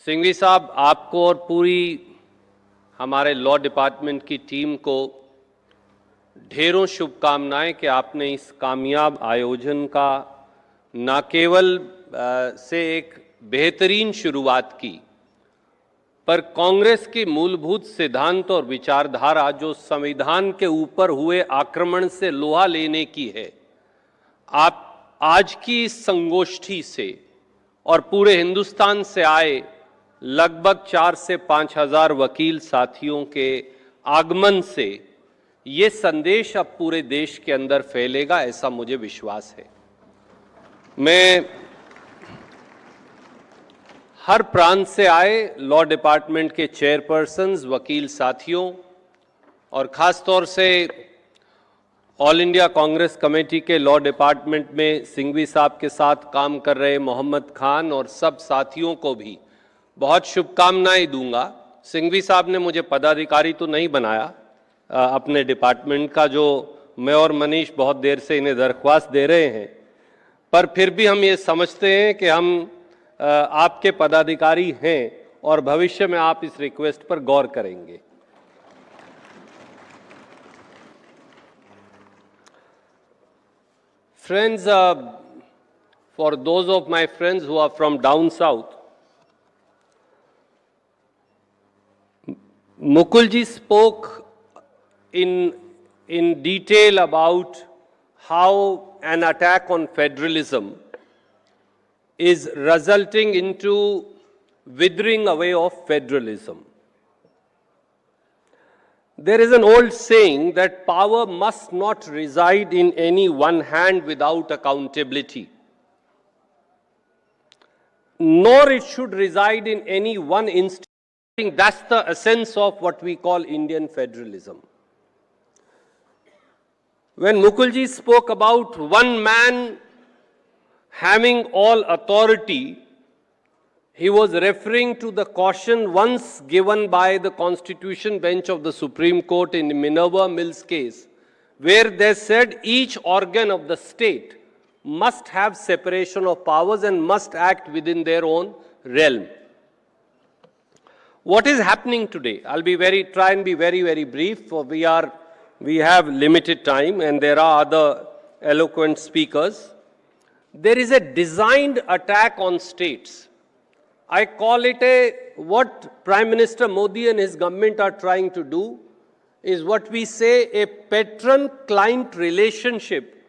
सिंघवी साहब, आपको और पूरी हमारे लॉ डिपार्टमेंट की टीम को ढेरों शुभकामनाएं कि आपने इस कामयाब आयोजन का न केवल से एक बेहतरीन शुरुआत की, पर कांग्रेस की मूलभूत सिद्धांत और विचारधारा जो संविधान के ऊपर हुए आक्रमण से लोहा लेने की है, आप आज की इस संगोष्ठी से और पूरे हिंदुस्तान से आए लगभग 4 से 5 हजार वकील साथियों के आगमन से ये संदेश अब पूरे देश के अंदर फैलेगा, ऐसा मुझे विश्वास है। मैं हर प्रांत से आए लॉ डिपार्टमेंट के चेयरपर्सन्स, वकील साथियों और खास तौर से ऑल इंडिया कांग्रेस कमेटी के लॉ डिपार्टमेंट में सिंघवी साहब के साथ काम कर रहे मोहम्मद खान और सब साथियों को भी बहुत शुभकामनाएं दूंगा। सिंघवी साहब ने मुझे पदाधिकारी तो नहीं बनाया अपने डिपार्टमेंट का, जो मैं और मनीष बहुत देर से इन्हें दरख्वास्त दे रहे हैं, पर फिर भी हम ये समझते हैं कि हम आपके पदाधिकारी हैं और भविष्य में आप इस रिक्वेस्ट पर गौर करेंगे। Friends, for those of my friends who are from down south, Mukulji spoke in detail about how an attack on federalism is resulting into withering away of federalism. There is an old saying that power must not reside in any one hand without accountability, nor it should reside in any one institution. I think that's the essence of what we call Indian federalism. When Mukulji spoke about one man having all authority, he was referring to the caution once given by the Constitution bench of the Supreme Court in the Minerva Mills case, where they said each organ of the state must have separation of powers and must act within their own realm. What is happening today? I'll try and be very brief, for we have limited time and there are other eloquent speakers. There is a designed attack on states. I call it what Prime Minister Modi and his government are trying to do is what we say a patron-client relationship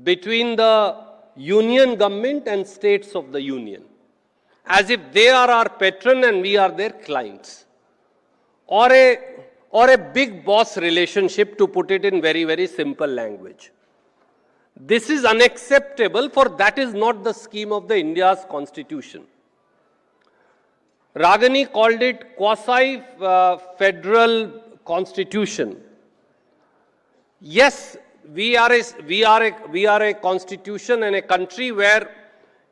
between the union government and states of the union, as if they are our patron and we are their clients, or a big boss relationship, to put it in very simple language. This is unacceptable, for that is not the scheme of the India's constitution. Ragini called it quasi-federal constitution. Yes, we are a constitution and a country where,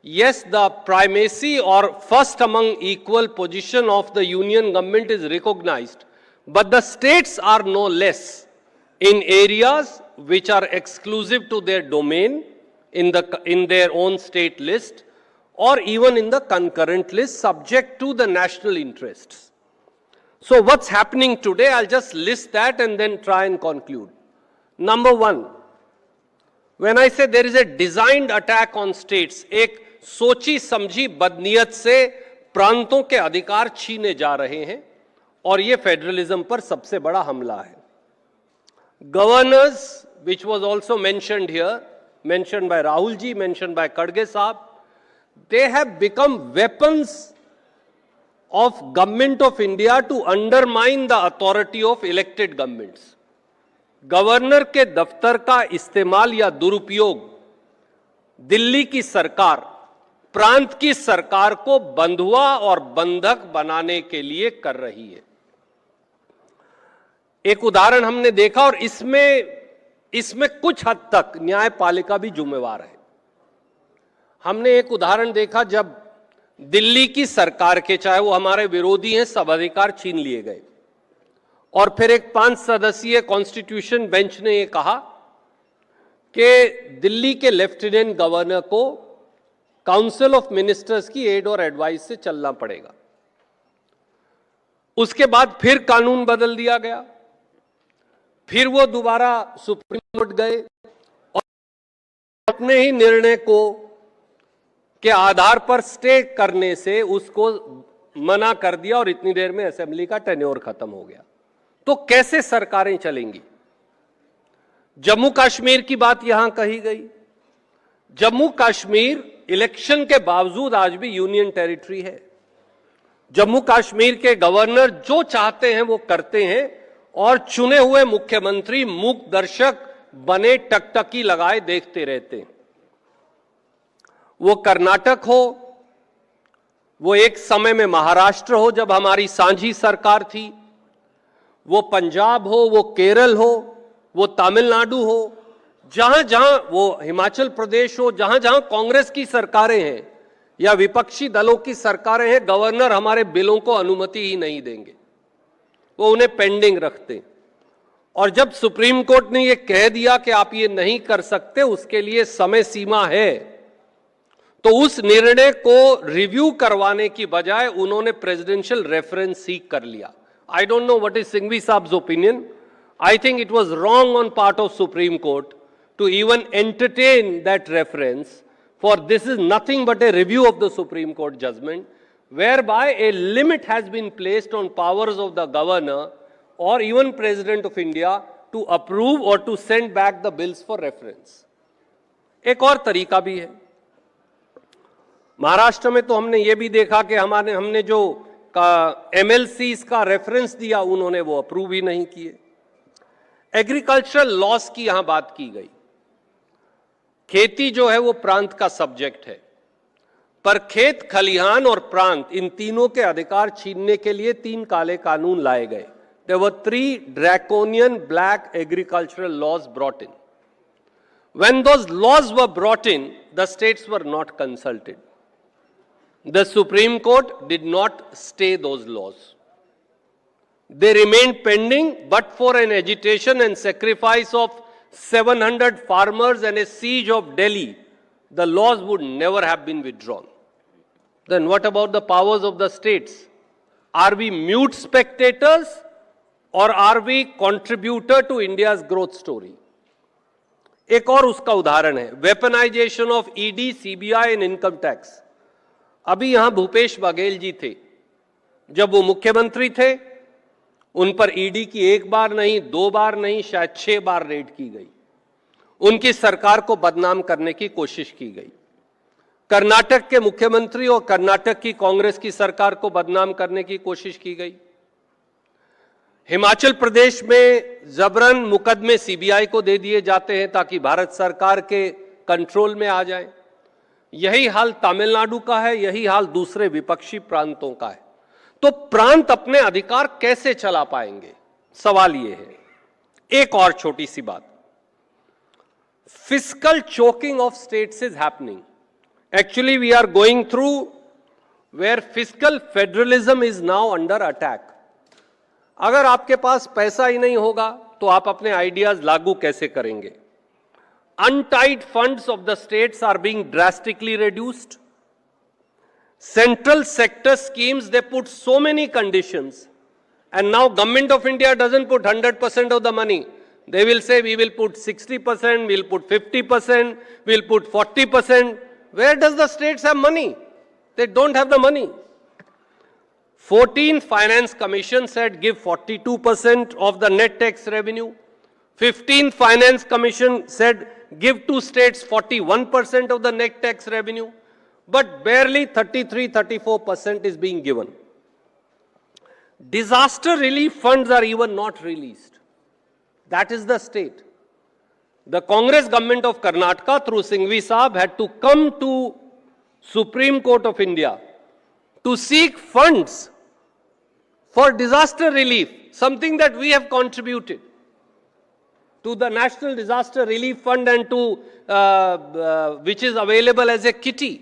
yes, the primacy or first among equal position of the union government is recognized, but the states are no less in areas which are exclusive to their domain in their own state list, or even in the concurrent list subject to the national interests. So what's happening today? I'll just list that and then try and conclude. Number one, when I say there is a designed attack on states, एक सोची समझी बदनीयत से प्रांतों के अधिकार छीने जा रहे हैं और ये फेडरलिज्म पर सबसे बड़ा हमला है. Governors, which was also mentioned here, mentioned by Rahul ji, mentioned by Khadge Saab, they have become weapons of government of India to undermine the authority of elected governments. Governor के दफ्तर का इस्तेमाल या दुरुपयोग दिल्ली की सरकार प्रांत की सरकार को बंधुआ और बंधक बनाने के लिए कर रही है. एक उदाहरण हमने देखा और इसमें कुछ हद तक न्यायपालिका भी जिम्मेवार है. हमने एक उदाहरण देखा जब दिल्ली की सरकार के, चाहे वो हमारे विरोधी हैं, सब अधिकार छीन लिए गए और फिर एक 5 सदस्यीय कॉन्स्टिट्यूशन बेंच ने ये कहा कि दिल्ली के लेफ्टिनेंट गवर्नर को काउंसिल ऑफ मिनिस्टर्स की एड और एडवाइस से चलना पड़ेगा. उसके बाद फिर कानून बदल दिया गया, फिर वो दोबारा सुप्रीम कोर्ट गए और अपने ही निर्णय को के आधार पर स्टे करने से उसको मना कर दिया और इतनी देर में असेंबली का टेन्योर खत्म हो गया। तो कैसे सरकारें चलेंगी? जम्मू कश्मीर की बात यहां कही गई। जम्मू कश्मीर इलेक्शन के बावजूद आज भी यूनियन टेरिटरी है। जम्मू कश्मीर के गवर्नर जो चाहते हैं वो करते हैं और चुने हुए मुख्यमंत्री मूक दर्शक बने टकटकी लगाए देखते रहते हैं। वो कर्नाटक हो, वो एक समय में महाराष्ट्र हो जब हमारी सांझी सरकार थी, वो पंजाब हो, वो केरल हो, वो तमिलनाडु हो, जहां जहां वो हिमाचल प्रदेश हो, जहां जहां कांग्रेस की सरकारें हैं या विपक्षी दलों की सरकारें हैं, गवर्नर हमारे बिलों को अनुमति ही नहीं देंगे, वो उन्हें पेंडिंग रखते हैं। और जब सुप्रीम कोर्ट ने ये कह दिया कि आप ये नहीं कर सकते, उसके लिए समय सीमा है, तो उस निर्णय को रिव्यू करवाने की बजाय उन्होंने प्रेसिडेंशियल रेफरेंस सीक कर लिया। I don't know what is Singhvi sahab's opinion. I think it was wrong on part of Supreme Court to even entertain that reference, for this is nothing but a review of the Supreme Court judgment, whereby a limit has been placed on powers of the governor or even President of India to approve or to send back the bills for reference. एक और तरीका भी है। महाराष्ट्र में तो हमने ये भी देखा कि हमने जो MLCs का रेफरेंस दिया, उन्होंने वो अप्रूव ही नहीं किए। एग्रीकल्चरल लॉस की यहां बात की गई। खेती जो है वो प्रांत का सब्जेक्ट है, पर खेत, खलिहान और प्रांत, इन तीनों के अधिकार छीनने के लिए 3 काले कानून लाए गए। There were 3 draconian black agricultural laws brought in. When those laws were brought in, the states were not consulted. The Supreme Court did not stay those laws. They remained pending, but for an agitation and sacrifice of 700 farmers and a siege of Delhi, the laws would never have been withdrawn. Then what about the powers of the states? Are we mute spectators or are we contributor to India's growth story? एक और उसका उदाहरण है weaponisation of ED, CBI and income tax. अभी यहां भूपेश बघेल जी थे, जब वो मुख्यमंत्री थे, उन पर ईडी की 1 बार नहीं, 2 बार नहीं, शायद 6 बार रेड की गई। उनकी सरकार को बदनाम करने की कोशिश की गई। कर्नाटक के मुख्यमंत्री और कर्नाटक की कांग्रेस की सरकार को बदनाम करने की कोशिश की गई। हिमाचल प्रदेश में जबरन मुकदमे सीबीआई को दे दिए जाते हैं ताकि भारत सरकार के कंट्रोल में आ जाए। यही हाल तमिलनाडु का है, यही हाल दूसरे विपक्षी प्रांतों का है। तो प्रांत अपने अधिकार कैसे चला पाएंगे? सवाल यह है। एक और छोटी सी बात, fiscal choking of states is happening. Actually we are going through where fiscal federalism is now under attack. अगर आपके पास पैसा ही नहीं होगा तो आप अपने आइडियाज लागू कैसे करेंगे? Untied funds of the states are being drastically reduced. Central sector schemes, they put so many conditions, and now Government of India doesn't put 100% of the money. They will say we will put 60%, we'll put 50%, we'll put 40%. Where does the states have money? They don't have the money. 14th Finance Commission said give 42% of the net tax revenue. 15th Finance Commission said give to states 41% of the net tax revenue. But barely 33-34% is being given. Disaster relief funds are even not released. That is the state. The Congress government of Karnataka through Singhvi Saab had to come to Supreme Court of India to seek funds for disaster relief, something that we have contributed to the National Disaster Relief Fund and to which is available as a kitty.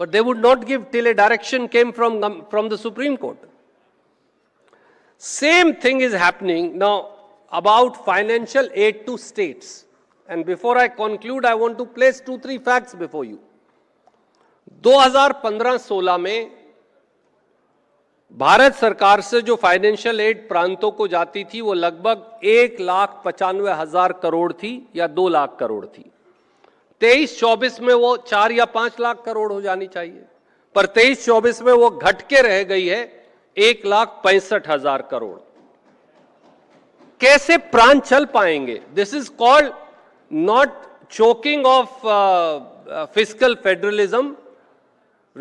But they would not give till a direction came from the Supreme Court. Same thing is happening now about financial aid to states. And before I conclude, I want to place 2-3 facts before you. 2015-16 में भारत सरकार से जो financial aid प्रांतों को जाती थी वो लगभग 1,95,000 करोड़ थी या 2 लाख करोड़ थी। 23-24 में वो 4 या 5 लाख करोड़ हो जानी चाहिए, पर 23-24 में वो घट के रह गई है 1,65,000 करोड़। कैसे प्राण चल पाएंगे? This is called not choking of fiscal federalism,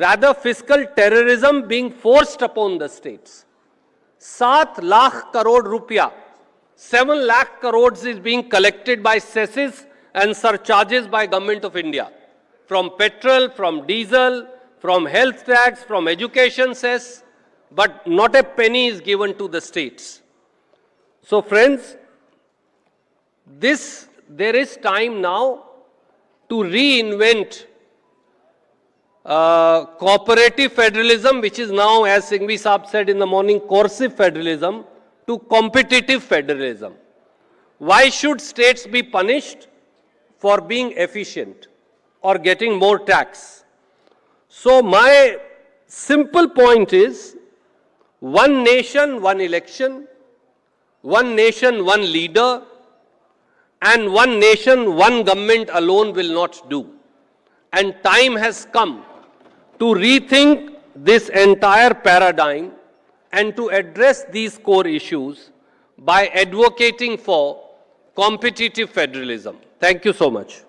rather fiscal terrorism being forced upon the states. 7 lakh crore rupiah, 7 lakh crores is being collected by cesses and surcharges by Government of India, from petrol, from diesel, from health tax, from education cess, but not a penny is given to the states. So friends, there is time now to reinvent cooperative federalism, which is now, as Singhvi Saab said in the morning, coercive federalism, to competitive federalism. Why should states be punished for being efficient or getting more tax? So my simple point is, one nation, one election, one nation, one leader, and one nation, one government alone will not do. And time has come to rethink this entire paradigm and to address these core issues by advocating for competitive federalism. Thank you so much.